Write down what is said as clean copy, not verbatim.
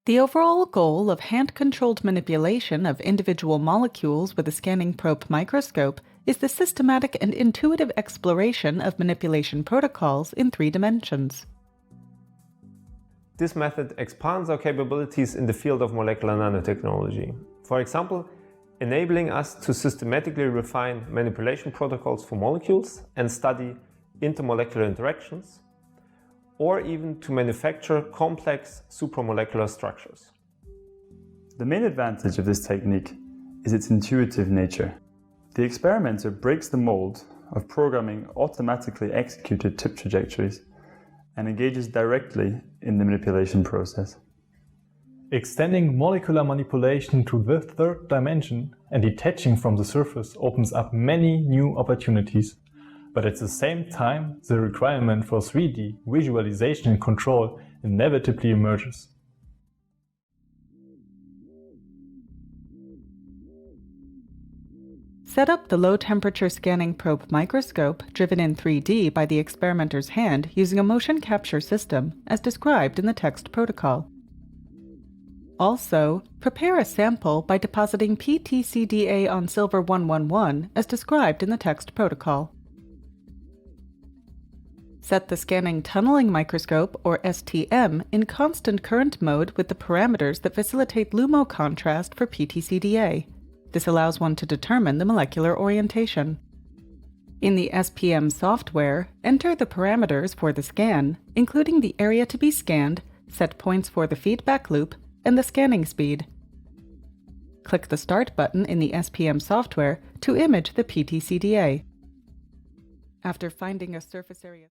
The overall goal of hand-controlled manipulation of individual molecules with a scanning probe microscope is the systematic and intuitive exploration of manipulation protocols in 3 dimensions. This method expands our capabilities in the field of molecular nanotechnology. For example, enabling us to systematically refine manipulation protocols for molecules and study intermolecular interactions, or even to manufacture complex supramolecular structures. The main advantage of this technique is its intuitive nature. The experimenter breaks the mold of programming automatically executed tip trajectories and engages directly in the manipulation process. Extending molecular manipulation to the 3rd dimension and detaching from the surface opens up many new opportunities, but at the same time, the requirement for 3D visualization and control inevitably emerges. Set up the low-temperature scanning probe microscope driven in 3D by the experimenter's hand using a motion capture system, as described in the text protocol. Also, prepare a sample by depositing PTCDA on silver 111 as described in the text protocol. Set the scanning tunneling microscope, or STM, in constant current mode with the parameters that facilitate LUMO contrast for PTCDA. This allows one to determine the molecular orientation. In the SPM software, enter the parameters for the scan, including the area to be scanned, set points for the feedback loop, and the scanning speed. Click the Start button in the SPM software to image the PTCDA. After finding a surface area